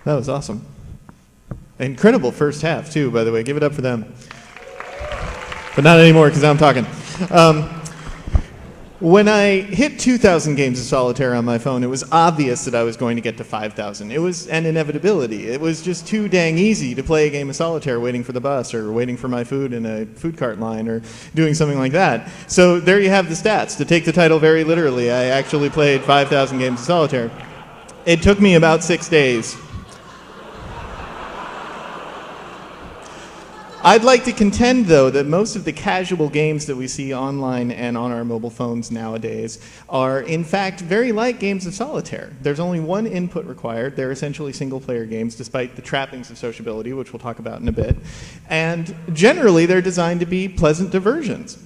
That was awesome. Incredible first half, too, by the way. Give it up for them. But not anymore, because now I'm talking. When I hit 2,000 games of Solitaire on my phone, it was obvious that I was going to get to 5,000. It was an inevitability. It was just too dang easy to play a game of Solitaire waiting for the bus or waiting for my food in a food cart line or doing something like that. So there you have the stats. To take the title very literally, I actually played 5,000 games of Solitaire. It took me about 6 days. I'd like to contend, though, that most of the casual games that we see online and on our mobile phones nowadays are, in fact, very like games of Solitaire. There's only one input required. They're essentially single-player games, despite the trappings of sociability, which we'll talk about in a bit. And generally, they're designed to be pleasant diversions.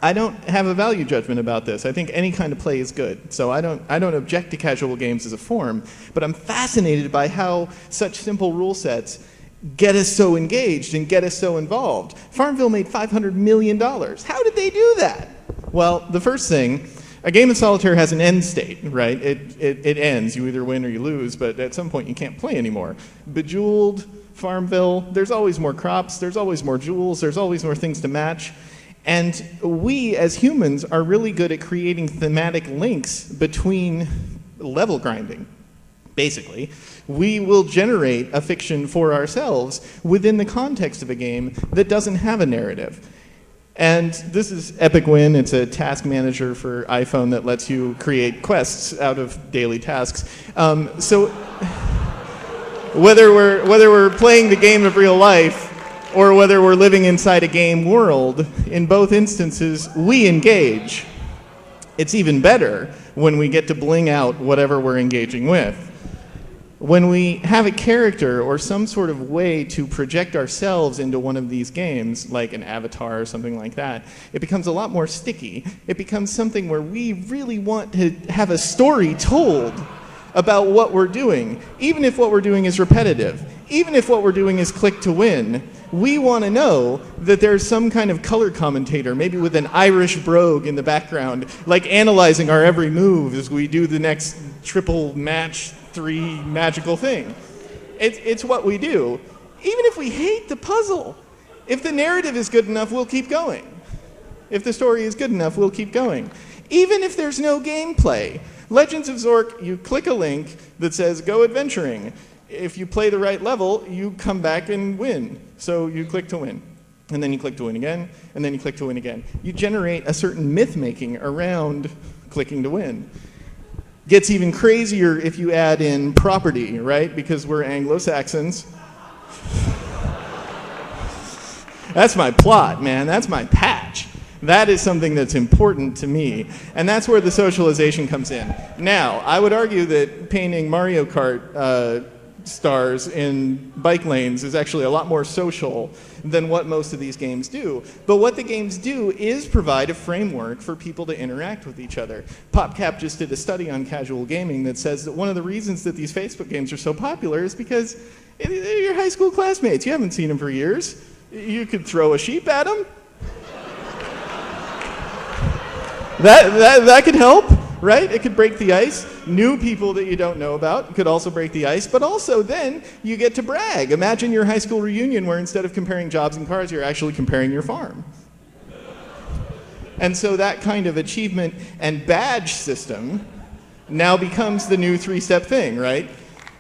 I don't have a value judgment about this. I think any kind of play is good. So I don't object to casual games as a form, but I'm fascinated by how such simple rule sets get us so engaged and get us so involved. Farmville made $500 million. How did they do that? Well, the first thing, a game of Solitaire has an end state, right? It ends. You either win or you lose, but at some point you can't play anymore. Bejeweled, Farmville, there's always more crops, there's always more jewels, there's always more things to match. And we, as humans, are really good at creating thematic links between level grinding. Basically, we will generate a fiction for ourselves within the context of a game that doesn't have a narrative. And this is Epic Win. It's a task manager for iPhone that lets you create quests out of daily tasks. So whether we're playing the game of real life or whether we're living inside a game world, in both instances, we engage. It's even better when we get to bling out whatever we're engaging with. When we have a character or some sort of way to project ourselves into one of these games, like an avatar or something like that, it becomes a lot more sticky. It becomes something where we really want to have a story told about what we're doing, even if what we're doing is repetitive, even if what we're doing is click to win. We want to know that there's some kind of color commentator, maybe with an Irish brogue in the background, like analyzing our every move as we do the next triple match 3 magical thing. It's what we do. Even if we hate the puzzle, if the narrative is good enough, we'll keep going. If the story is good enough, we'll keep going. Even if there's no gameplay. Legends of Zork, you click a link that says, go adventuring. If you play the right level, you come back and win. So you click to win. And then you click to win again, and then you click to win again. You generate a certain myth-making around clicking to win. Gets even crazier if you add in property, right? Because we're Anglo-Saxons. That's my plot, man. That's my patch. That is something that's important to me. And that's where the socialization comes in. Now, I would argue that painting Mario Kart stars in bike lanes is actually a lot more social than what most of these games do. But what the games do is provide a framework for people to interact with each other. PopCap just did a study on casual gaming that says that one of the reasons that these Facebook games are so popular is because they're your high school classmates. You haven't seen them for years. You could throw a sheep at them. That could help, right? It could break the ice. New people that you don't know about could also break the ice, but also then you get to brag. Imagine your high school reunion where instead of comparing jobs and cars, you're actually comparing your farm. And so that kind of achievement and badge system now becomes the new 3-step thing, right?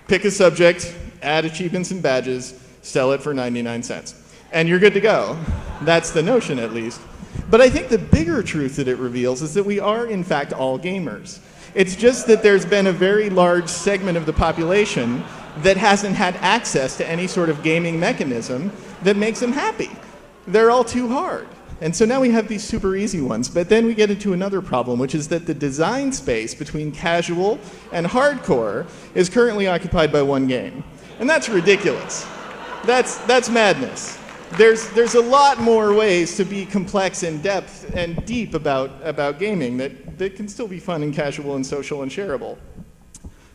Pick a subject, add achievements and badges, sell it for 99 cents. And you're good to go. That's the notion, at least. But I think the bigger truth that it reveals is that we are, in fact, all gamers. It's just that there's been a very large segment of the population that hasn't had access to any sort of gaming mechanism that makes them happy. They're all too hard. And so now we have these super easy ones. But then we get into another problem, which is that the design space between casual and hardcore is currently occupied by one game. And that's ridiculous. That's madness. There's a lot more ways to be complex and depth and deep about gaming that can still be fun and casual and social and shareable.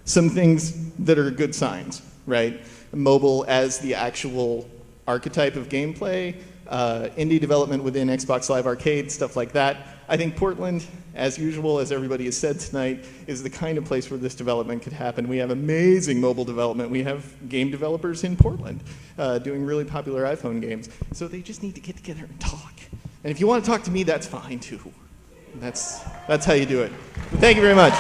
Some things that are good signs, right? Mobile as the actual archetype of gameplay, indie development within Xbox Live Arcade, stuff like that. I think Portland, as usual, as everybody has said tonight, is the kind of place where this development could happen. We have amazing mobile development. We have game developers in Portland doing really popular iPhone games. So they just need to get together and talk. And if you want to talk to me, that's fine too. That's how you do it. But thank you very much.